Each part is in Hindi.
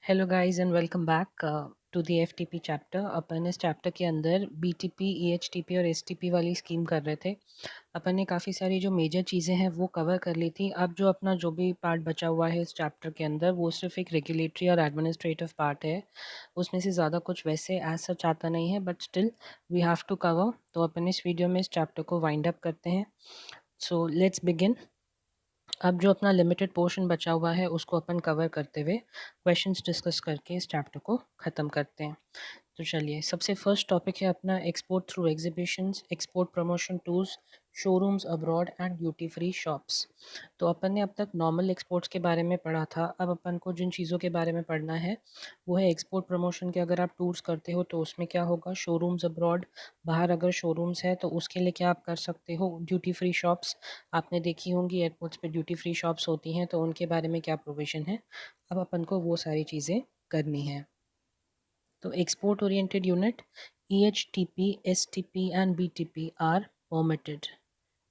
Hello guys and welcome back to the FTP chapter. अपन इस चैप्टर के अंदर बीटीपी, ईएचटीपी और एसटीपी वाली स्कीम कर रहे थे। अपन ने काफ़ी सारी जो मेजर चीज़ें हैं वो कवर कर ली थी। अब जो अपना जो भी पार्ट बचा हुआ है इस चैप्टर के अंदर वो सिर्फ एक रेगुलेटरी और एडमिनिस्ट्रेटिव पार्ट है। उसमें से ज़्यादा कुछ वैसे एज सच आता नहीं है, but still we have to cover. तो अपन इस वीडियो में इस चैप्टर को वाइंड अप करते हैं। So let's begin. अब जो अपना लिमिटेड पोर्शन बचा हुआ है उसको अपन कवर करते हुए क्वेश्चंस डिस्कस करके इस चैप्टर को ख़त्म करते हैं। तो चलिए, सबसे फर्स्ट टॉपिक है अपना export through exhibitions, export promotion tours, showrooms abroad and duty free shops. तो अपन ने अब तक नॉर्मल एक्सपोर्ट्स के बारे में पढ़ा था। अब अपन को जिन चीज़ों के बारे में पढ़ना है वो है एक्सपोर्ट प्रमोशन के। अगर आप टूर्स करते हो तो उसमें क्या होगा, शोरूम्स अब्रॉड, बाहर अगर शोरूम्स है तो उसके लिए क्या आप कर सकते हो, ड्यूटी फ्री शॉप्स। आपने देखी होंगी एयरपोर्ट्स पे ड्यूटी फ्री शॉप्स होती हैं, तो उनके बारे में क्या प्रोविज़न है। अब अपन को वो सारी चीज़ें करनी है। तो export oriented unit EHTP, STP and BTP are permitted.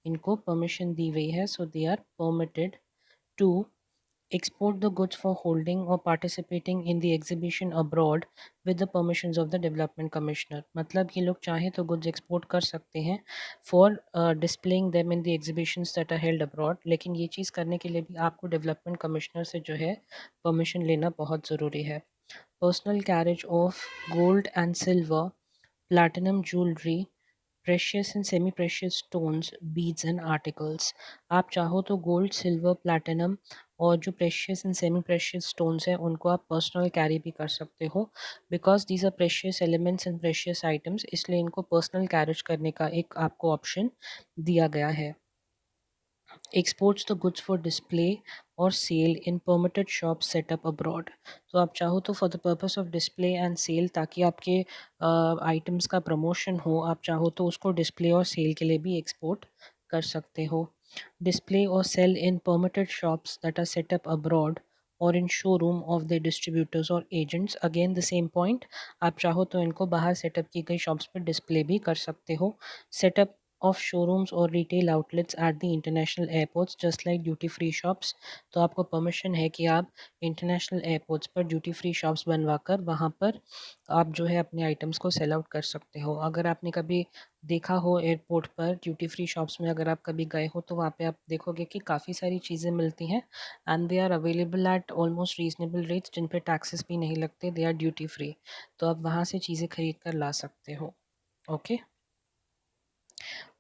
इनको परमिशन दी हुई है, so they are permitted to export the goods for holding or participating in the exhibition abroad with the permissions of the development commissioner। मतलब ये लोग चाहें तो goods export कर सकते हैं for displaying them in the exhibitions that are held abroad, लेकिन ये चीज़ करने के लिए भी आपको development commissioner से जो है permission लेना बहुत ज़रूरी है। Personal carriage of gold and silver, platinum jewelry, precious and semi precious stones, beads and articles. आप चाहो तो गोल्ड, सिल्वर, प्लैटिनम और जो precious and semi precious stones हैं उनको आप पर्सनल कैरी भी कर सकते हो। Because these are precious elements and precious items, इसलिए इनको पर्सनल कैरेज करने का एक आपको ऑप्शन दिया गया है। Exports the goods for display और sale in permitted shop setup abroad. तो आप चाहो तो for the purpose of display and sale, ताकि आपके आइटम्स का प्रमोशन हो, आप चाहो तो उसको डिस्प्ले और सेल के लिए भी एक्सपोर्ट कर सकते हो। डिस्प्ले और sale in permitted shops that are setup abroad और in showroom of the distributors और agents. Again the same point, आप चाहो तो इनको बाहर सेटअप की गई शॉप्स पर डिस्प्ले भी कर सकते हो। Setup of showrooms or retail outlets at the international airports just like duty free shops। तो आपको परमिशन है कि आप इंटरनेशनल एयरपोर्ट्स पर ड्यूटी फ्री शॉप्स बनवाकर वहाँ पर आप जो है अपने आइटम्स को सेल आउट कर सकते हो। अगर आपने कभी देखा हो एयरपोर्ट पर ड्यूटी फ्री शॉप्स में, अगर आप कभी गए हो तो वहाँ पे आप देखोगे कि काफ़ी सारी चीज़ें मिलती हैं and they are available at almost reasonable rates, जिन पे टैक्सेस भी नहीं लगते, दे आर ड्यूटी फ्री। तो आप वहाँ से चीज़ें खरीद कर ला सकते हो। ओके।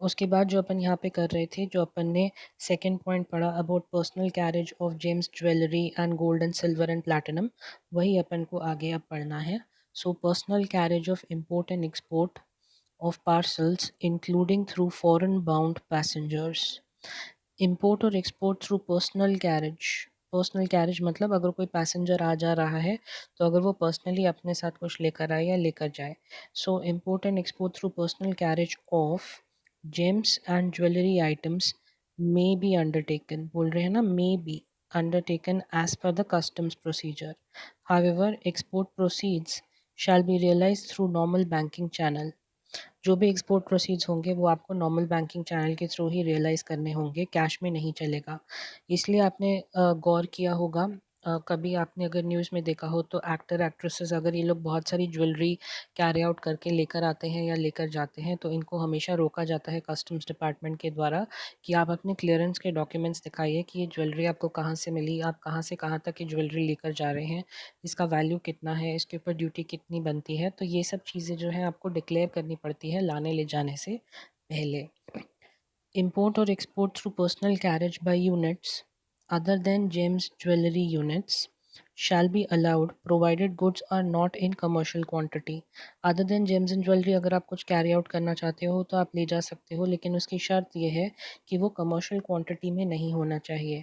उसके बाद जो अपन यहाँ पे कर रहे थे, जो अपन ने सेकंड पॉइंट पढ़ा about personal carriage of gems jewellery and gold and silver and platinum, वही अपन को आगे अब पढ़ना है। So personal carriage of import and export of parcels including through foreign bound passengers. Import और export through personal carriage. Personal carriage मतलब अगर कोई पैसेंजर आ जा रहा है तो अगर वो पर्सनली अपने साथ कुछ लेकर आए या लेकर जाए। So import and export through personal carriage of gems and jewellery items may be undertaken, बोल रहे हैं ना, may be undertaken as per the customs procedure. However export proceeds shall be realise through normal banking channel. जो भी एक्सपोर्ट प्रोसीड्स होंगे वो आपको नॉर्मल बैंकिंग चैनल के थ्रू ही रियलाइज़ करने होंगे, कैश में नहीं चलेगा। इसलिए आपने गौर किया होगा, कभी आपने अगर न्यूज़ में देखा हो तो एक्टर एक्ट्रेसेस अगर ये लोग बहुत सारी ज्वेलरी कैरी आउट करके लेकर आते हैं या लेकर जाते हैं तो इनको हमेशा रोका जाता है कस्टम्स डिपार्टमेंट के द्वारा कि आप अपने क्लियरेंस के डॉक्यूमेंट्स दिखाइए कि ये ज्वेलरी आपको कहाँ से मिली, आप कहाँ से कहाँ तक ये ज्वेलरी लेकर जा रहे हैं, इसका वैल्यू कितना है, इसके ऊपर ड्यूटी कितनी बनती है। तो ये सब चीज़ें जो है आपको डिक्लेयर करनी पड़ती है लाने ले जाने से पहले। Import or export through personal carriage by units other than gems jewelry units shall be allowed provided goods are not in commercial quantity। other than gems and jewelry अगर आप कुछ कैरी आउट करना चाहते हो तो आप ले जा सकते हो, लेकिन उसकी शर्त यह है कि वो कमर्शियल क्वांटिटी में नहीं होना चाहिए।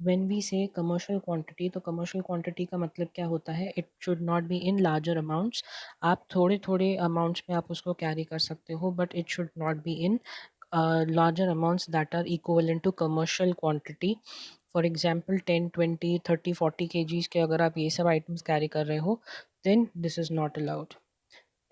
when we say commercial quantity, तो commercial quantity का मतलब क्या होता है, it should not be in larger amounts। आप थोड़े थोड़े अमाउंट्स में आप उसको कैरी कर सकते हो, but it should not be in larger amounts that are equivalent to commercial quantity। For example 10, 20, 30, 40 kgs के अगर आप ये सब आइटम्स कैरी कर रहे हो then this is not allowed.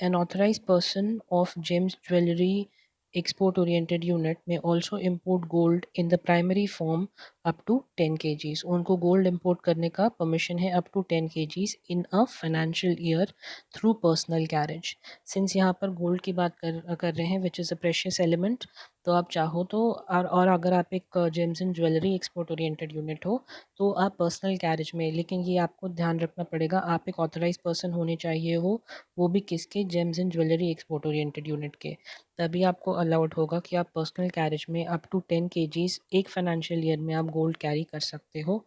An authorized person of gems jewelry export oriented unit may also import gold in the primary form up to 10 KGs. उनको गोल्ड इंपोर्ट करने का परमिशन है up to 10 KGs in a financial year through personal carriage. Since यहाँ पर गोल्ड की बात कर रहे हैं which is a precious element, तो आप चाहो तो और अगर आप एक gems and jewellery export oriented unit हो तो आप पर्सनल कैरेज में, लेकिन ये आपको ध्यान रखना पड़ेगा आप एक ऑथराइज पर्सन होने चाहिए हो, वो भी किसके, James and jewellery export oriented unit के, तभी आपको अलाउड होगा कि आप पर्सनल कैरेज में अप टू 10 केजीज एक फाइनेंशियल ईयर में आप गोल्ड कैरी कर सकते हो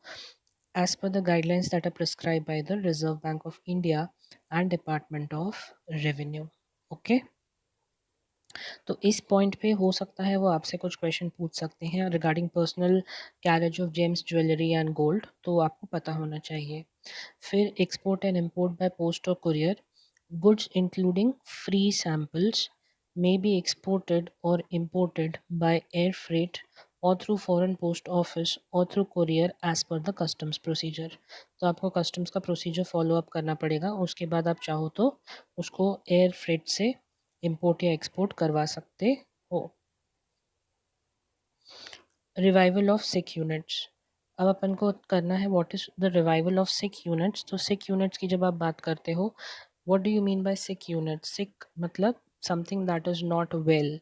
as per the guidelines that are prescribed by the Reserve Bank of India and Department of Revenue. Okay, तो इस पॉइंट पे हो सकता है वो आपसे कुछ क्वेश्चन पूछ सकते हैं regarding personal carriage of gems jewellery and gold, तो आपको पता होना चाहिए। फिर export and import by post और courier, goods including free samples may be exported or imported by air freight or through foreign post office or through courier as per the customs procedure। तो आपको कस्टम्स का प्रोसीजर फॉलो अप करना पड़ेगा, उसके बाद आप चाहो तो उसको एयर फ्रेट से इंपोर्ट या एक्सपोर्ट करवा सकते हो। रिवाइवल ऑफ सिक यूनिट्स, अब अपन को करना है what is the revival of sick units. तो सिक यूनिट्स की जब आप बात करते हो, what do you mean by sick unit? Sick मतलब something that is not well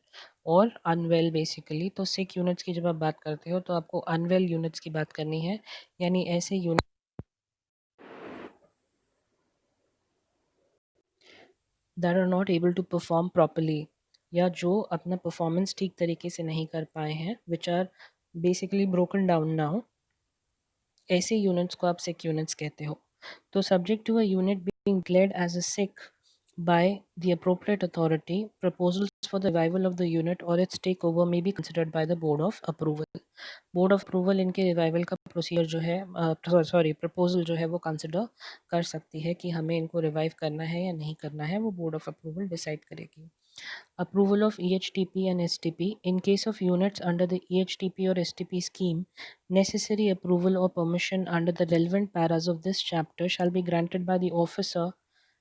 और अनवेल बेसिकली। तो सिक यूनिट्स की जब आप बात करते हो तो आपको अनवेल यूनिट्स की बात करनी है, यानी ऐसे unit that are not able to perform properly, या जो अपना परफॉर्मेंस ठीक तरीके से नहीं कर पाए हैं, which are basically broken down now, ऐसे यूनिट्स को आप सिक यूनिट्स कहते हो। तो subject to a unit being declared as a sick by the appropriate authority, proposals for the revival of the unit or its takeover may be considered by the board of approval। Board of approval इनके रिवाइवल का प्रोसीजर जो है, सॉरी प्रपोजल जो है वो कंसिडर कर सकती है कि हमें इनको रिवाइव करना है या नहीं करना है, वो बोर्ड ऑफ अप्रूवल डिसाइड करेगी। Approval of EHTP and STP. In case of units under the EHTP or STP scheme, necessary approval or permission under the relevant paras of this chapter shall be granted by the officer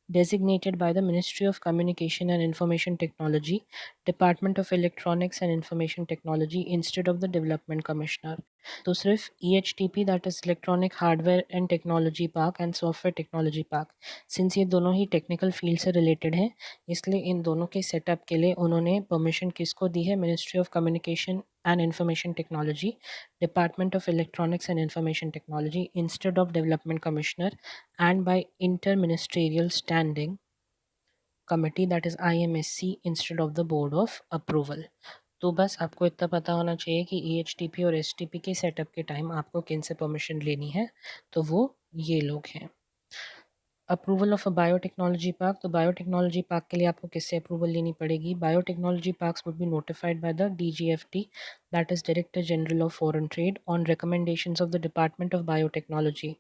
designated by the Ministry of Communication and Information Technology, Department of Electronics and Information Technology instead of the Development Commissioner। तो सिर्फ EHTP that is electronic hardware and technology park and software technology park, since ये दोनों ही टेक्निकल फील्ड से रिलेटेड हैं, इसलिए इन दोनों के सेटअप के लिए उन्होंने परमिशन किसको दी है? Ministry of communication and information technology, department of electronics and information technology instead of development commissioner and by inter ministerial standing committee that is IMSC instead of the board of approval. तो बस आपको इतना पता होना चाहिए कि EHTP और STP के सेटअप के टाइम आपको किन से परमिशन लेनी है, तो वो ये लोग हैं। Approval of a biotechnology park, तो बायोटेक्नोलॉजी पार्क के लिए आपको किससे अप्रूवल लेनी पड़ेगी? Biotechnology parks would be notified by the DGFT that is director general of foreign trade on recommendations of the Department of Biotechnology।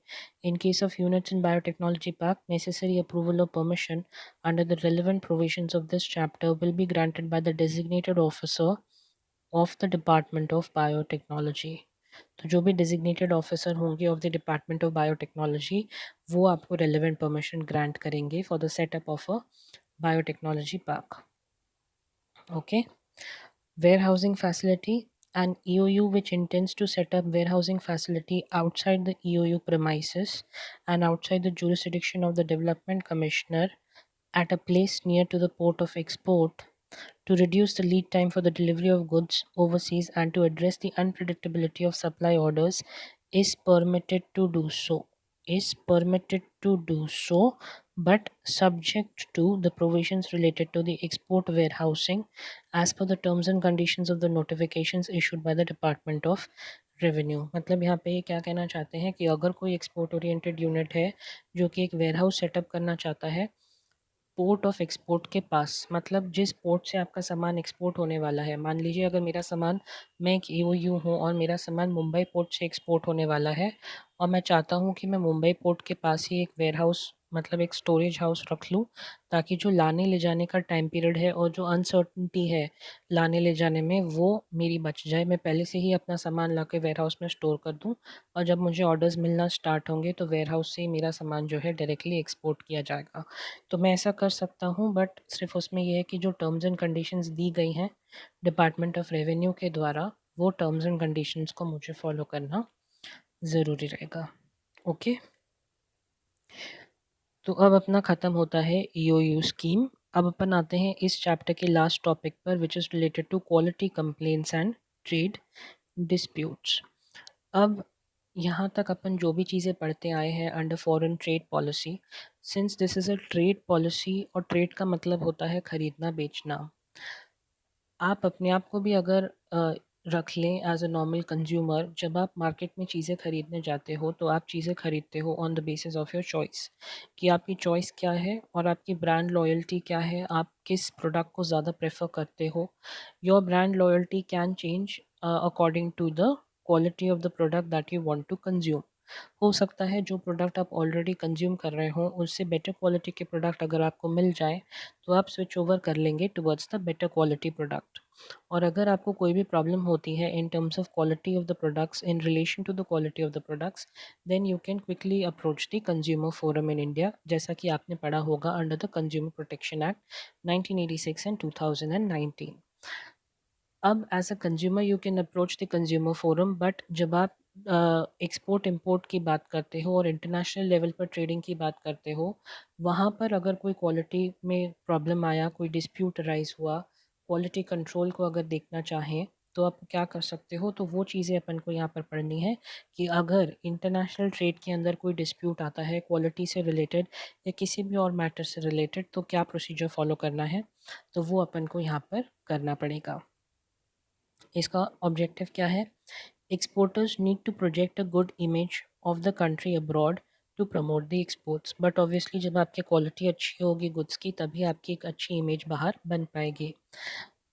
In case of units in biotechnology park, necessary approval or permission under the relevant provisions of this chapter will be granted by the designated officer of the department of biotechnology. तो जो भी डेजिग्नेटेड ऑफिसर होंगे of the department of biotechnology, वो आपको रेलिवेंट परमिशन ग्रांट करेंगे for the setup of a biotechnology park. Okay, warehousing facility, an EOU which intends to set up warehousing facility outside the EOU premises and outside the jurisdiction of the development commissioner at a place near to the port of export to reduce the lead time for the delivery of goods overseas and to address the unpredictability of supply orders is permitted to do so, is permitted to do so, but subject to the provisions related to the export warehousing as per the terms and conditions of the notifications issued by the Department of revenue. मतलब यहाँ पे ये क्या कहना चाहते हैं कि अगर कोई एक्सपोर्ट ओरिएंटेड यूनिट है जो कि एक वेयरहाउस सेटअप करना चाहता है पोर्ट ऑफ एक्सपोर्ट के पास, मतलब जिस पोर्ट से आपका सामान एक्सपोर्ट होने वाला है, मान लीजिए अगर मेरा सामान, मैं एक EOU हूँ और मेरा सामान मुंबई पोर्ट से एक्सपोर्ट होने वाला है और मैं चाहता हूँ कि मैं मुंबई पोर्ट के पास ही एक वेयरहाउस मतलब एक स्टोरेज हाउस रख लूँ, ताकि जो लाने ले जाने का टाइम पीरियड है और जो अनसर्टनिटी है लाने ले जाने में वो मेरी बच जाए। मैं पहले से ही अपना सामान ला के वेयरहाउस में स्टोर कर दूँ और जब मुझे ऑर्डर्स मिलना स्टार्ट होंगे तो वेयरहाउस से ही मेरा सामान जो है डायरेक्टली एक्सपोर्ट किया जाएगा। तो मैं ऐसा कर सकता हूँ, बट सिर्फ उसमें यह है कि जो टर्म्स एंड कंडीशंस दी गई हैं डिपार्टमेंट ऑफ रेवेन्यू के द्वारा, वो टर्म्स एंड कंडीशंस को मुझे फॉलो करना ज़रूरी रहेगा। ओके, तो अब अपना ख़त्म होता है ईओयू स्कीम। अब अपन आते हैं इस चैप्टर के लास्ट टॉपिक पर, which is related to quality complaints and trade disputes. अब यहाँ तक अपन जो भी चीज़ें पढ़ते आए हैं under foreign trade policy, since this is a trade policy और ट्रेड का मतलब होता है ख़रीदना बेचना, आप अपने आप को भी अगर रख लें एज अ नॉर्मल कंज्यूमर, जब आप मार्केट में चीज़ें खरीदने जाते हो तो आप चीज़ें खरीदते हो on the basis of your choice, कि आपकी चॉइस क्या है और आपकी ब्रांड लॉयल्टी क्या है, आप किस प्रोडक्ट को ज़्यादा प्रेफर करते हो। Your brand loyalty can change according to the quality of the product that you want to consume. हो सकता है जो प्रोडक्ट आप ऑलरेडी कंज्यूम कर रहे हो उससे बेटर क्वालिटी के प्रोडक्ट अगर आपको मिल जाए तो आप स्विच ओवर कर लेंगे towards the better quality product. और अगर आपको कोई भी प्रॉब्लम होती है in terms of quality of the products in relation to the quality of the products, then you can quickly approach the consumer forum in India, जैसा कि आपने पढ़ा होगा under the consumer protection act 1986 and 2019। अब as a consumer you can approach the consumer forum, but जब आप एक्सपोर्ट इंपोर्ट की बात करते हो और इंटरनेशनल लेवल पर ट्रेडिंग की बात करते हो, वहाँ पर अगर कोई क्वालिटी में प्रॉब्लम आया, कोई डिस्प्यूट राइज हुआ, क्वालिटी कंट्रोल को अगर देखना चाहें तो आप क्या कर सकते हो, तो वो चीज़ें अपन को यहाँ पर पढ़नी है कि अगर इंटरनेशनल ट्रेड के अंदर कोई डिस्प्यूट आता है क्वालिटी से रिलेटेड या किसी भी और मैटर से रिलेटेड, तो क्या प्रोसीजर फॉलो करना है, तो वो अपन को यहाँ पर करना पड़ेगा। इसका ऑब्जेक्टिव क्या है? Exporters need to project a good image of the country abroad to promote the exports, but obviously जब आपकी क्वालिटी अच्छी होगी गुड्स की तभी आपकी एक अच्छी इमेज बाहर बन पाएगी।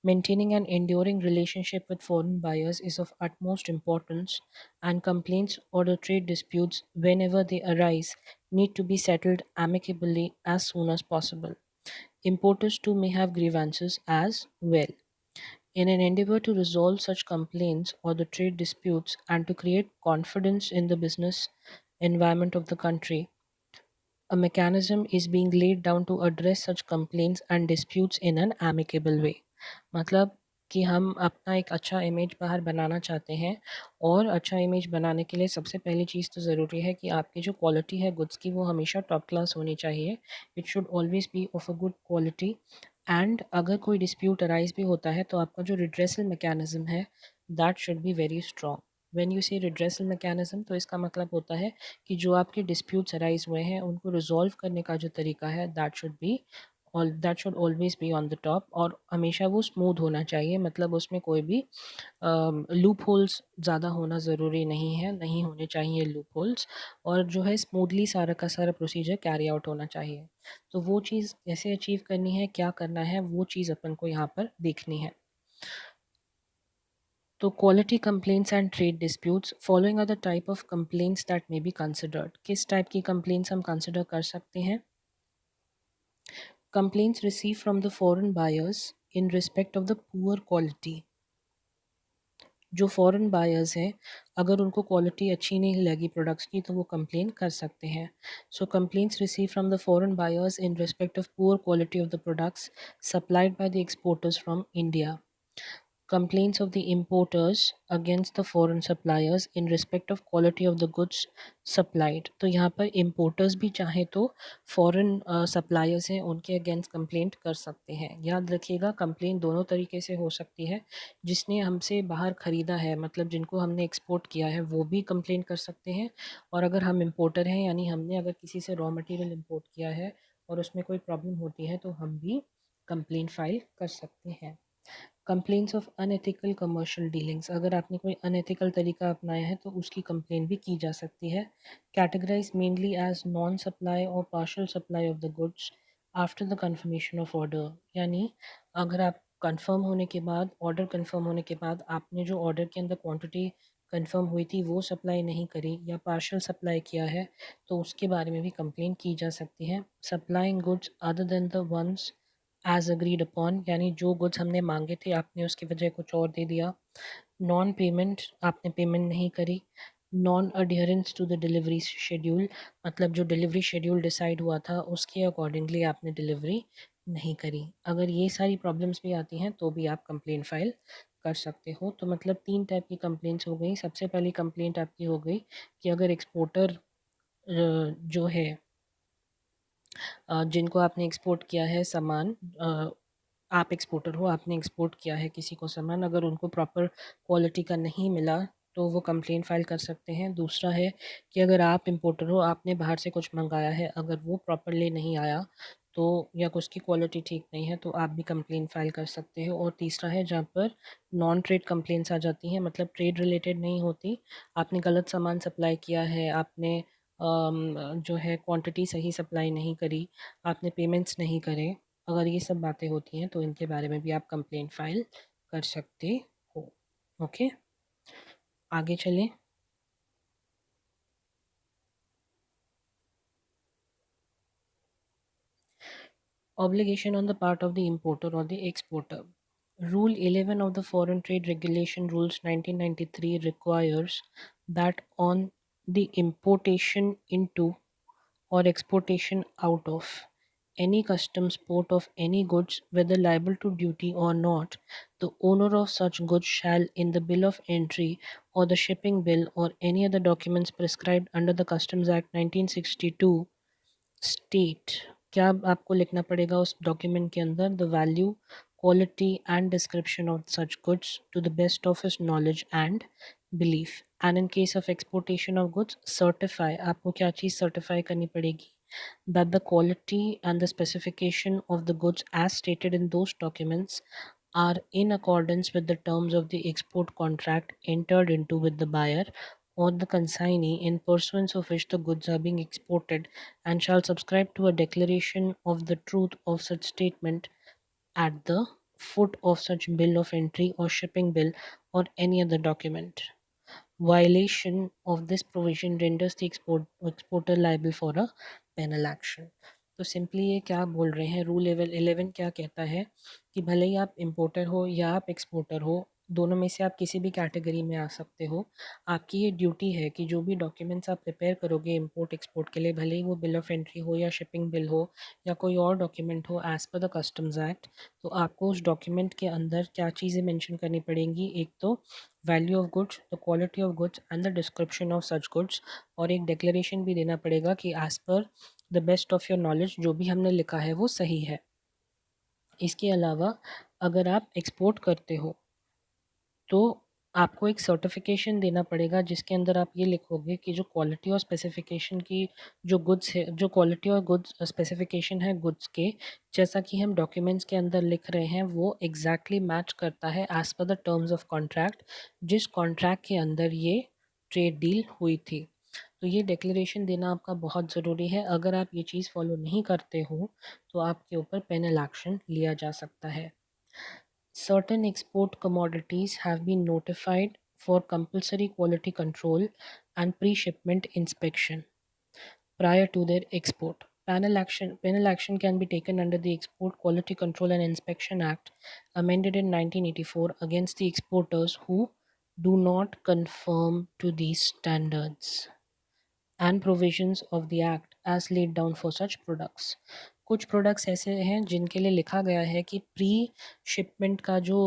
Maintaining an enduring relationship with foreign buyers is of utmost importance, and complaints or the trade disputes, whenever they arise, need to be settled amicably as soon as possible. Importers too may have grievances as well. In an endeavor to resolve such complaints or the trade disputes and to create confidence in the business environment of the country, a mechanism is being laid down to address such complaints and disputes in an amicable way। मतलब कि हम अपना एक अच्छा इमेज बाहर बनाना चाहते हैं, और अच्छा इमेज बनाने के लिए सबसे पहली चीज़ तो ज़रूरी है कि आपकी जो क्वालिटी है गुड्स की वो हमेशा टॉप क्लास होनी चाहिए। It should always be of a good quality. And अगर कोई डिस्प्यूट अराइज भी होता है तो आपका जो रिड्रेसल मैकेनिज्म है that should be very strong. When you से रिड्रेसल मैकेनिज्म, तो इसका मतलब होता है कि जो आपके डिस्प्यूट्स अराइज हुए हैं उनको रिजॉल्व करने का जो तरीका है that should always be on the top, और हमेशा वो स्मूथ होना चाहिए, मतलब उसमें कोई भी लूप होल्स ज़्यादा होना ज़रूरी नहीं है, नहीं होने चाहिए लूप होल्स, और जो है स्मूथली सारा का सारा प्रोसीजर कैरी आउट होना चाहिए। तो वो चीज़ कैसे अचीव करनी है, क्या करना है, वो चीज़ अपन को यहाँ पर देखनी है। तो quality complaints and trade disputes following are the type of complaints that may be considered. किस टाइप की कंप्लेंट्स हम कंसिडर कर सकते हैं? Complaints receive from the foreign buyers in respect of the poor quality. जो फॉरेन बायर्स हैं, अगर उनको क्वालिटी अच्छी नहीं लगी प्रोडक्ट्स की तो वो कंप्लेन कर सकते हैं। So complaints receive from the foreign buyers in respect of poor quality of the products supplied by the exporters from India. Complaints of the importers against the foreign suppliers in respect of quality of the goods supplied। तो यहाँ पर importers भी चाहे तो foreign suppliers हैं उनके against complaint कर सकते हैं। याद रखिएगा complaint दोनों तरीके से हो सकती है। जिसने हमसे बाहर ख़रीदा है, मतलब जिनको हमने एक्सपोर्ट किया है, वो भी कंप्लेंट कर सकते हैं, और अगर हम इम्पोर्टर हैं यानी हमने अगर किसी से रॉ मटेरियल इम्पोर्ट किया है और उसमें कोई प्रॉब्लम होती है तो हम भी कंप्लेंट फाइल कर सकते हैं। Complaints of unethical commercial dealings, अगर आपने कोई अनएथिकल तरीका अपनाया है तो उसकी कंप्लेंट भी की जा सकती है। Categorise mainly as non supply और partial supply of the goods after the confirmation of order, यानी अगर आप कंफर्म होने के बाद, ऑर्डर कंफर्म होने के बाद आपने जो ऑर्डर के अंदर क्वांटिटी कंफर्म हुई थी वो सप्लाई नहीं करी या पार्शियल सप्लाई किया है तो उसके बारे में भी कंप्लेंट की जा सकती है। Supplying goods other than the ones as agreed upon, यानी जो गुड्स हमने मांगे थे आपने उसकी बजाय कुछ और दे दिया। नॉन पेमेंट, आपने पेमेंट नहीं करी। Non adherence to the delivery schedule, मतलब जो डिलीवरी शेड्यूल डिसाइड हुआ था उसके अकॉर्डिंगली आपने डिलीवरी नहीं करी। अगर ये सारी प्रॉब्लम्स भी आती हैं तो भी आप कंप्लेंट फाइल कर सकते हो। तो मतलब 3 टाइप की कंप्लेंट्स हो गई। सबसे पहली कंप्लेंट आपकी हो गई कि अगर एक्सपोर्टर जो है जिनको आपने एक्सपोर्ट किया है सामान, आप एक्सपोर्टर हो, आपने एक्सपोर्ट किया है किसी को सामान, अगर उनको प्रॉपर क्वालिटी का नहीं मिला तो वो कंप्लेंट फ़ाइल कर सकते हैं। दूसरा है कि अगर आप इंपोर्टर हो, आपने बाहर से कुछ मंगाया है, अगर वो प्रॉपरली नहीं आया तो या उसकी क्वालिटी ठीक नहीं है तो आप भी कंप्लेंट फ़ाइल कर सकते हो। और तीसरा है जहाँ पर नॉन ट्रेड कंप्लेंट्स आ जाती हैं, मतलब ट्रेड रिलेटेड नहीं होती, आपने गलत सामान सप्लाई किया है, आपने जो है क्वांटिटी सही सप्लाई नहीं करी, आपने पेमेंट्स नहीं करे, अगर ये सब बातें होती हैं तो इनके बारे में भी आप कंप्लेंट फ़ाइल कर सकते हो। ओके, आगे चलें। Obligation on the part of the importer or the exporter. Rule 11 of the Foreign Trade Regulation Rules 1993 requires that on the importation into or exportation out of any customs port of any goods, whether liable to duty or not, the owner of such goods shall, in the bill of entry or the shipping bill or any other documents prescribed under the Customs Act 1962, state, क्या आपको लिखना पड़ेगा उस डॉक्यूमेंट के अंदर? The value, quality and description of such goods to the best of his knowledge and belief. And in case of exportation of goods, certify, आपको क्या चीज़ सर्टिफाई करनी पड़ेगी? That the quality and the specification of the goods as stated in those documents are in accordance with the terms of the export contract entered into with the buyer or the consignee, in pursuance of which the goods are being exported, and shall subscribe to a declaration of the truth of such statement at the foot of such bill of entry or shipping bill or any other document. Violation of this provision renders the exporter liable for a penal action. तो सिंपली ये क्या बोल रहे हैं, रूल लेवल 11 क्या कहता है कि भले ही आप इंपोर्टर हो या आप एक्सपोर्टर हो, दोनों में से आप किसी भी कैटेगरी में आ सकते हो। आपकी ये ड्यूटी है कि जो भी डॉक्यूमेंट्स आप प्रिपेयर करोगे इंपोर्ट एक्सपोर्ट के लिए, भले ही वो बिल ऑफ एंट्री हो या शिपिंग बिल हो या कोई और डॉक्यूमेंट हो as per the customs act, तो आपको उस डॉक्यूमेंट के अंदर क्या चीज़ें मेंशन करनी पड़ेंगी? एक तो value of goods, the quality of goods and the description of such goods, और एक डिक्लेरेशन भी देना पड़ेगा कि as per the best of your knowledge जो भी हमने लिखा है वो सही है। इसके अलावा अगर आप एक्सपोर्ट करते हो तो आपको एक सर्टिफिकेशन देना पड़ेगा जिसके अंदर आप ये लिखोगे कि जो क्वालिटी और स्पेसिफिकेशन की जो गुड्स है, जो क्वालिटी और गुड्स स्पेसिफिकेशन है गुड्स के, जैसा कि हम डॉक्यूमेंट्स के अंदर लिख रहे हैं वो एग्जैक्टली मैच करता है as per the terms of contract, जिस कॉन्ट्रैक्ट के अंदर ये ट्रेड डील हुई थी। तो ये डिक्लेरेशन देना आपका बहुत ज़रूरी है। अगर आप ये चीज़ फॉलो नहीं करते हो तो आपके ऊपर पेनल एक्शन लिया जा सकता है। Certain export commodities have been notified for compulsory quality control and pre-shipment inspection prior to their export. Penal action can be taken under the Export Quality Control and Inspection Act, amended in 1984, against the exporters who do not conform to these standards and provisions of the act as laid down for such products. कुछ प्रोडक्ट्स ऐसे हैं जिनके लिए लिखा गया है कि प्री शिपमेंट का जो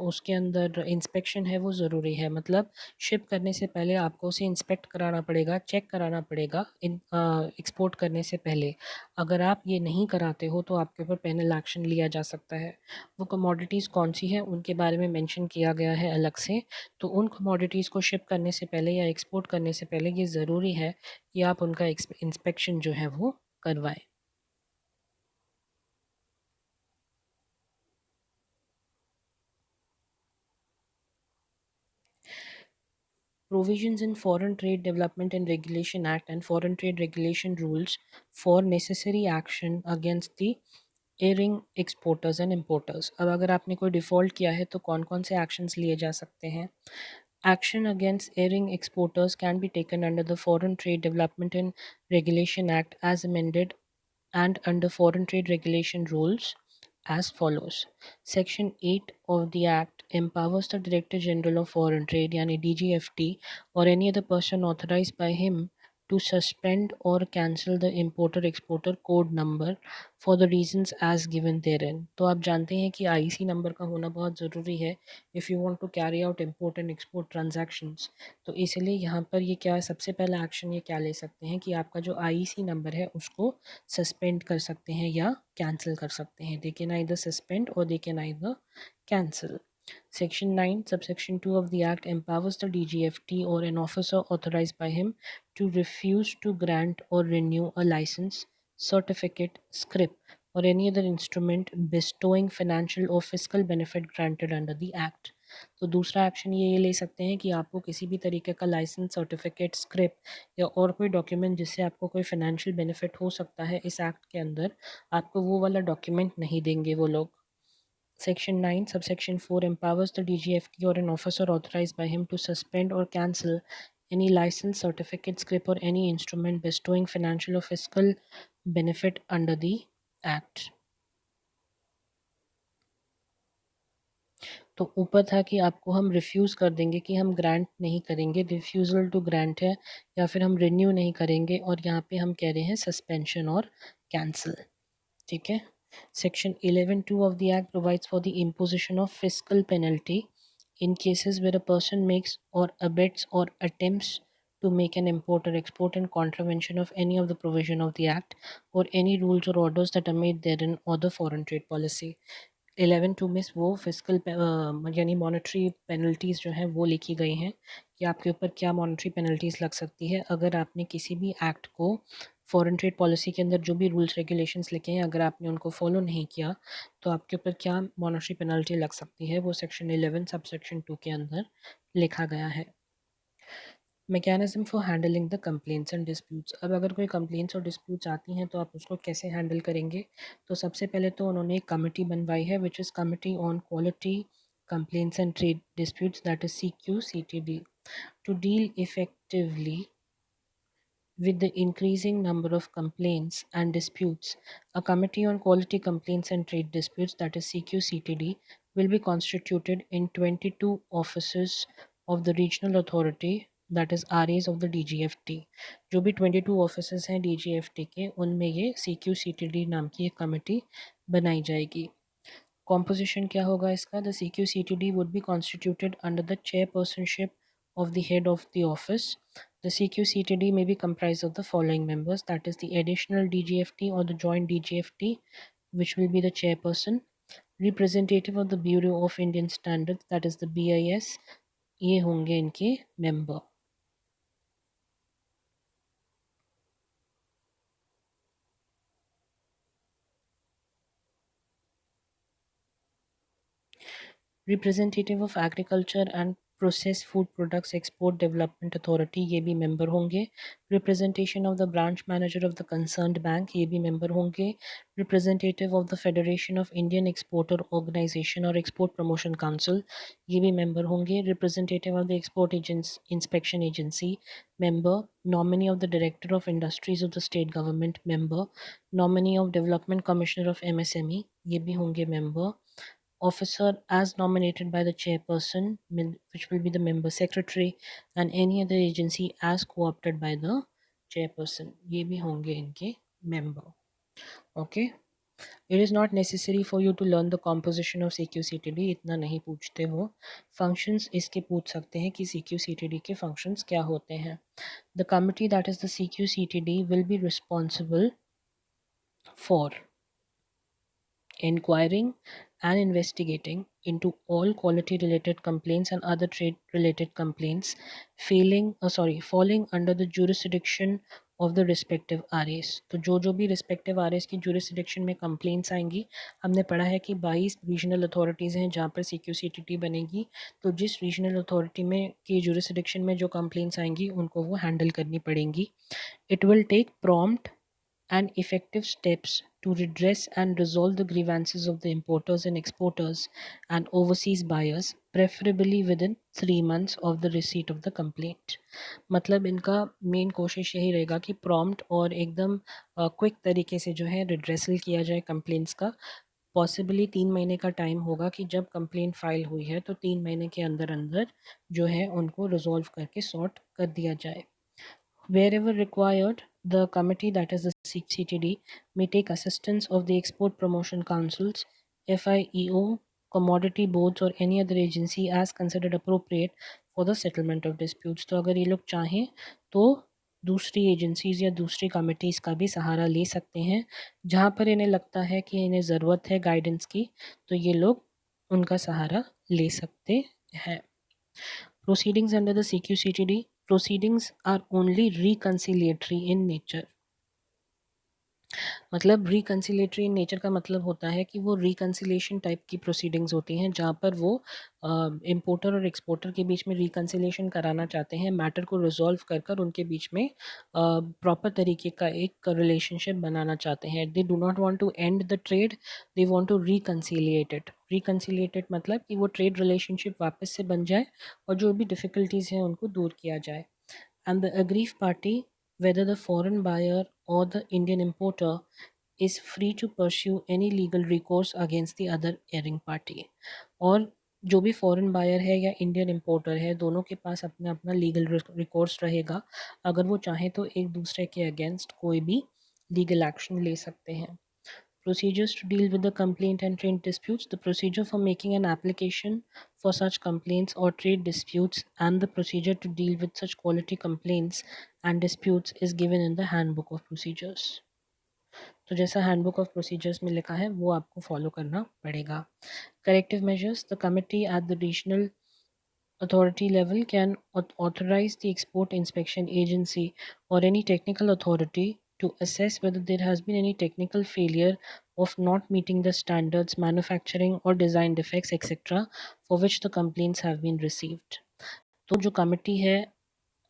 उसके अंदर इंस्पेक्शन है वो ज़रूरी है, मतलब शिप करने से पहले आपको उसे इंस्पेक्ट कराना पड़ेगा, चेक कराना पड़ेगा इन एक्सपोर्ट करने से पहले। अगर आप ये नहीं कराते हो तो आपके ऊपर पेनल एक्शन लिया जा सकता है। वो कमोडिटीज़ कौन सी हैं उनके बारे में मेंशन किया गया है अलग से। तो उन कमोडिटीज़ को शिप करने से पहले या एक्सपोर्ट करने से पहले ये ज़रूरी है कि आप उनका इंस्पेक्शन जो है वो करवाएं। Provisions in Foreign Trade Development and Regulation Act and Foreign Trade Regulation rules for necessary action against the erring exporters and importers. अब अगर आपने कोई डिफ़ॉल्ट किया है तो कौन कौन से एक्शंस लिए जा सकते हैं? Action against erring exporters can be taken under the foreign trade development and regulation act as amended and under foreign trade regulation rules as follows. Section 8 of the Act empowers the Director General of Foreign Trade, yani DGFT, or any other person authorized by him to suspend or cancel the importer exporter code number for the reasons as given therein। तो आप जानते हैं कि आईसी नंबर का होना बहुत ज़रूरी है if you want to carry out import and export transactions. तो इसलिए यहाँ पर ये क्या सबसे पहला एक्शन ये क्या ले सकते हैं कि आपका जो आईसी नंबर है उसको सस्पेंड कर सकते हैं या कैंसिल कर सकते हैं। दे कैन आइदर सस्पेंड और they can either cancel। Section 9, subsection 2 of the Act empowers the DGFT or an officer authorized by him to refuse to grant or renew a license, certificate, scrip, or any other instrument bestowing financial or fiscal benefit granted under the Act। तो दूसरा एक्शन ये ले सकते हैं कि आपको किसी भी तरीके का लाइसेंस, सर्टिफिकेट, स्क्रिप या और कोई डॉक्यूमेंट जिससे आपको कोई फाइनेंशियल बेनिफिट हो सकता है इस एक्ट के अंदर, आपको वो वाला डॉक्यूमेंट नहीं देंगे वो लोग। Section 9, subsection 4 empowers the DGFT or an officer authorized by him to suspend or cancel any license, certificate, scrip, or any instrument bestowing financial or fiscal benefit under the Act। तो ऊपर था कि आपको हम रिफ्यूज़ कर देंगे कि हम ग्रांट नहीं करेंगे, रिफ्यूज़ल टू ग्रांट है, या फिर हम रिन्यू नहीं करेंगे, और यहाँ पे हम कह रहे हैं सस्पेंशन और कैंसिल। ठीक है। Section 11(2) of the Act provides for the imposition of fiscal penalty in cases where a person makes or abets or attempts to make an import or export in contravention of any of the provision of the Act or any rules or orders that are made therein or the foreign trade policy। 11(2) में वो फिजिकल यानी मॉनेटरी पेनल्टीज़ जो हैं वो लिखी गई हैं कि आपके ऊपर क्या मॉनेटरी पेनल्टीज़ लग सकती है अगर आपने किसी भी एक्ट को, फॉरेन ट्रेड पॉलिसी के अंदर जो भी रूल्स रेगुलेशंस लिखे हैं अगर आपने उनको फॉलो नहीं किया तो आपके ऊपर क्या मॉनेटरी पेनल्टी लग सकती है, वो सेक्शन 11 सब सेक्शन 2 के अंदर लिखा गया है। Mechanism for handling the complaints and disputes. अब अगर कोई कंप्लेंट्स और डिस्प्यूट्स आती हैं तो आप उसको कैसे हैंडल करेंगे। तो सबसे पहले तो उन्होंने एक कमेटी बनवाई है which is committee on quality complaints and trade disputes, that is CQCTD, to deal effectively with the increasing number of complaints and disputes. A committee on quality complaints and trade disputes, that is CQCTD, will be constituted in 22 offices of the regional authority, that is RAs of the DGFT। जो भी 22 ऑफिस हैं DGFT के उनमें ये CQCTD नाम की एक कमेटी बनाई जाएगी। Composition क्या होगा इसका? The CQCTD would be constituted under the chairpersonship of the head of the office। The CQCTD may be comprised of the following members, that is the additional DGFT or the joint DGFT, which will be the chairperson, representative of the Bureau of Indian Standards, that is the BIS, ये होंगे इनके member। Representative of agriculture and process food products export development authority, ये भी मेंबर होंगे। Representation of the branch manager of the concerned bank, ये भी मेंबर होंगे। Representative of the federation of Indian exporter organisation और एक्सपोर्ट प्रमोशन काउंसिल, ये भी मेंबर होंगे। Representative of the export inspection agency, member. Nominee of the director of industries of the state government, member. Nominee of development commissioner of MSME, ये भी होंगे member. Officer as nominated by the chairperson, which will be the member secretary, and any other agency as co-opted by the chairperson, ये भी होंगे इनके member। Okay, it is not necessary for you to learn the composition of CQCTD, इतना नहीं पूछते वो। functions इसके पूछ सकते हैं कि CQCTD के functions क्या होते हैं। The committee, that is the CQCTD, will be responsible for inquiring and investigating into all quality related complaints and other trade related complaints falling under the jurisdiction of the respective RAs। तो जो भी respective RAs की jurisdiction में complaints आएंगी, हमने पढ़ा है कि 22 regional authorities हैं जहाँ पर CQCTD बनेगी, तो जिस regional authority में की jurisdiction में जो complaints आएंगी उनको वो handle करनी पड़ेंगी। It will take prompt and effective steps to redress and resolve the grievances of the importers and exporters and overseas buyers, preferably within 3 months of the receipt of the complaint। मतलब इनका मेन कोशिश यही रहेगा कि प्रॉम्प्ट और एकदम क्विक तरीके से जो है रिड्रेसल किया जाए कंप्लेंट्स का। पॉसिबली 3 महीने का टाइम होगा कि जब कंप्लेंट फाइल हुई है तो 3 महीने के अंदर अंदर जो है उनको रिजॉल्व करके सॉर्ट कर दिया जाए। Wherever required, the committee, that is the CTD, may take assistance of the Export Promotion Councils, FIEO, commodity boards or any other agency as considered appropriate for the settlement of disputes. तो अगर ये लोग चाहें तो दूसरी एजेंसीज या दूसरी कमिटीज़ का भी सहारा ले सकते हैं जहाँ पर इन्हें लगता है कि इन्हें ज़रूरत है गाइडेंस की, तो ये लोग उनका सहारा ले सकते हैं. Proceedings under the CQCTD. Proceedings are only reconciliatory in nature. मतलब रिकन्सिलेटरी इन नेचर का मतलब होता है कि वो रिकन्सिलेशन टाइप की प्रोसीडिंग्स होती हैं जहाँ पर वो इम्पोर्टर और एक्सपोर्टर के बीच में रिकन्सिलेशन कराना चाहते हैं, मैटर को रिजॉल्व कर कर उनके बीच में प्रॉपर तरीके का एक रिलेशनशिप बनाना चाहते हैं. They do not want to end the trade, they want to reconciliate it. Reconciliate it मतलब कि वो ट्रेड रिलेशनशिप वापस से बन जाए और जो भी डिफ़िकल्टीज़ हैं उनको दूर किया जाए. And the aggrieved party, whether the foreign buyer or the Indian importer, is free to pursue any legal recourse against the other erring party. और जो भी फॉरेन बायर है या इंडियन इम्पोर्टर है, दोनों के पास अपना अपना लीगल रिकॉर्स रहेगा. अगर वो चाहें तो एक दूसरे के अगेंस्ट कोई भी लीगल एक्शन ले सकते हैं. Procedures to deal with the complaint and trade disputes. The procedure for making an application for such complaints or trade disputes and the procedure to deal with such quality complaints and disputes is given in the Handbook of Procedures. तो जैसा हैंडबुक ऑफ प्रोसीजर्स में लिखा है वो आपको फॉलो करना पड़ेगा. Corrective measures. The committee at the regional authority level can authorize the export inspection agency or any technical authority to assess whether there has been any technical failure of not meeting the standards, manufacturing or design defects, etc., for which the complaints have been received. तो जो कमिटी है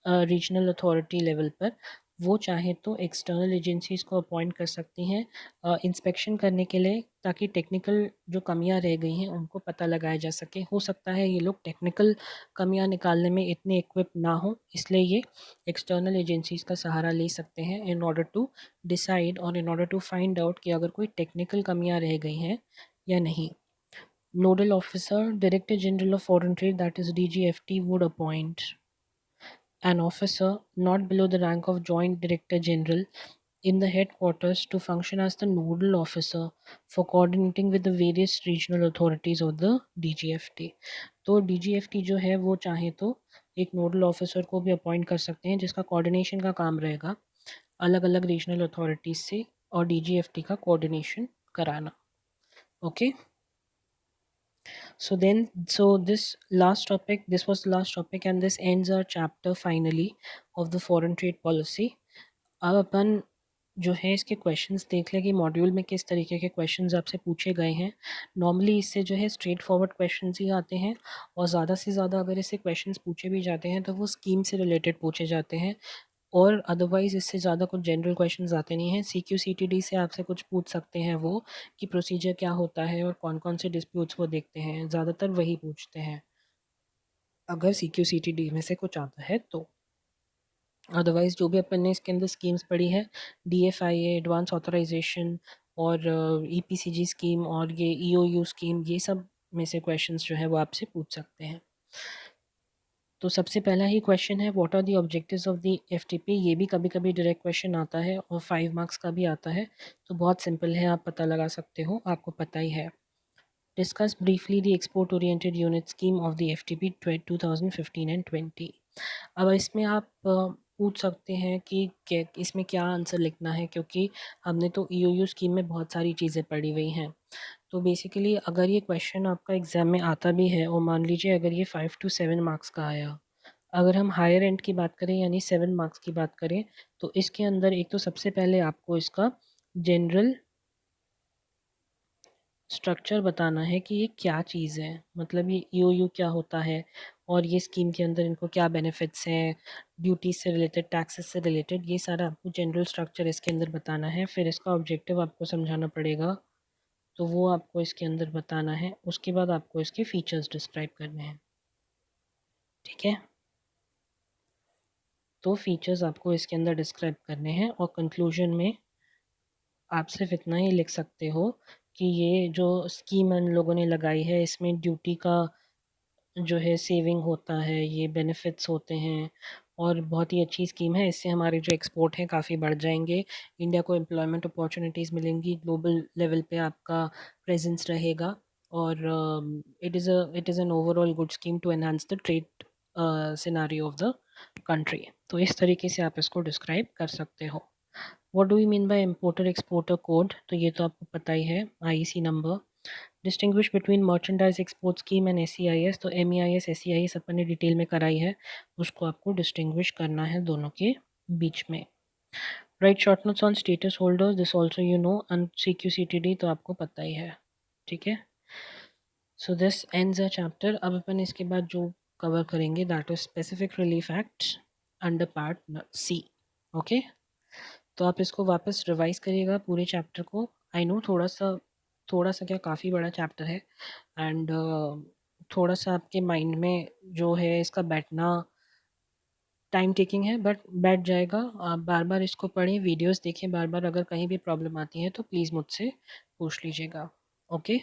रीजनल अथॉरिटी लेवल पर, वो चाहे तो एक्सटर्नल एजेंसीज़ को अपॉइंट कर सकती हैं इंस्पेक्शन करने के लिए, ताकि टेक्निकल जो कमियां रह गई हैं उनको पता लगाया जा सके. हो सकता है ये लोग टेक्निकल कमियां निकालने में इतने इक्विप ना हो, इसलिए ये एक्सटर्नल एजेंसीज़ का सहारा ले सकते हैं इन ऑर्डर टू डिसाइड और in order to find out कि अगर कोई टेक्निकल कमियां रह गई हैं या नहीं. Nodal officer, director general of foreign trade, that is DGFT, would appoint an officer not below the rank of Joint Director General in the headquarters to function as the nodal officer for coordinating with the various regional authorities of the DGFT. तो DGFT जो है वो चाहे तो एक नोडल ऑफिसर को भी अपॉइंट कर सकते हैं जिसका कोऑर्डिनेशन का काम रहेगा अलग अलग रीजनल अथॉरिटीज़ से और DGFT का कोऑर्डिनेशन कराना. Okay. So this last topic, this was the last topic, and this ends our chapter finally of the foreign trade policy. अब अपन जो है इसके क्वेश्चंस देख लें कि मॉड्यूल में किस तरीके के क्वेश्चंस आपसे पूछे गए हैं. नॉर्मली इससे जो है स्ट्रेट फॉरवर्ड क्वेश्चंस ही आते हैं और ज़्यादा से ज़्यादा अगर इससे क्वेश्चंस पूछे भी जाते हैं तो वो स्कीम से रिलेटेड पूछे जाते हैं और अदरवाइज़ इससे ज़्यादा कुछ जनरल क्वेश्चंस आते नहीं हैं. CQCTD से आपसे कुछ पूछ सकते हैं वो कि प्रोसीजर क्या होता है और कौन कौन से डिस्प्यूट्स वो देखते हैं, ज़्यादातर वही पूछते हैं अगर CQCTD में से कुछ आता है तो. अदरवाइज़ जो भी अपन ने इसके अंदर स्कीम्स पढ़ी है, DFIA, एडवांस ऑथराइजेशन और EPCG स्कीम और ये EOU स्कीम, ये सब में से क्वेश्चंस जो है वो आपसे पूछ सकते हैं. तो सबसे पहला ही क्वेश्चन है, what are the objectives of the FTP. ये भी कभी कभी डायरेक्ट क्वेश्चन आता है और 5 मार्क्स का भी आता है, तो बहुत सिंपल है, आप पता लगा सकते हो, आपको पता ही है. Discuss briefly the export oriented unit scheme of the FTP 2015 and 20. अब इसमें आप पूछ सकते हैं कि इसमें क्या आंसर लिखना है, क्योंकि हमने तो EOU स्कीम में बहुत सारी चीज़ें पढ़ी हुई हैं. तो बेसिकली अगर ये क्वेश्चन आपका एग्ज़ाम में आता भी है और मान लीजिए अगर ये 5 to 7 मार्क्स का आया, अगर हम हायर एंड की बात करें यानी 7 मार्क्स की बात करें, तो इसके अंदर एक तो सबसे पहले आपको इसका जनरल स्ट्रक्चर बताना है कि ये क्या चीज़ है, मतलब ये EOU क्या होता है और ये स्कीम के अंदर इनको क्या बेनिफिट्स हैं, ड्यूटीज से रिलेटेड, टैक्सेस से रिलेटेड, ये सारा आपको जनरल स्ट्रक्चर इसके अंदर बताना है. फिर इसका ऑब्जेक्टिव आपको समझाना पड़ेगा, तो वो आपको इसके अंदर बताना है. उसके बाद आपको इसके फीचर्स डिस्क्राइब करने हैं. ठीक है, तो फीचर्स आपको इसके अंदर डिस्क्राइब करने हैं और कंक्लूजन में आप सिर्फ इतना ही लिख सकते हो कि ये जो स्कीम इन लोगों ने लगाई है इसमें ड्यूटी का जो है सेविंग होता है, ये बेनिफिट्स होते हैं और बहुत ही अच्छी स्कीम है। इससे हमारे जो एक्सपोर्ट हैं काफ़ी बढ़ जाएंगे, इंडिया को एम्प्लॉयमेंट अपॉर्चुनिटीज़ मिलेंगी, ग्लोबल लेवल पे आपका प्रेजेंस रहेगा। और it is an overall good scheme to enhance the trade scenario of the country. तो इस तरीके से आप इसको डिस्क्राइब कर सकते हो। What do you mean bye importer exporter code? तो ये तो आपको पता ही है, IC number. Distinguish between merchandise export scheme and S, तो MEIS SEIS अपन ने डिटेल में कराई है, उसको आपको डिस्टिंग्विश करना है दोनों के बीच में। Right short notes on status holders, this also you know, and CQCTD तो आपको पता ही है, ठीक है। So this ends a chapter. अब अपन इसके बाद जो कवर करेंगे that is specific relief act under part C। Okay, तो आप इसको वापस रिवाइज करिएगा पूरे चैप्टर को। आई नो थोड़ा सा क्या, काफ़ी बड़ा चैप्टर है, एंड थोड़ा सा आपके माइंड में जो है इसका बैठना टाइम टेकिंग है, बट बैठ जाएगा। आप बार बार इसको पढ़ें, वीडियोस देखें बार बार, अगर कहीं भी प्रॉब्लम आती है तो प्लीज़ मुझसे पूछ लीजिएगा। Okay,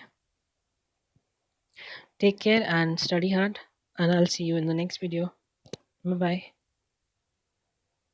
take care and study hard, and I will see you in the next video. Bye bye.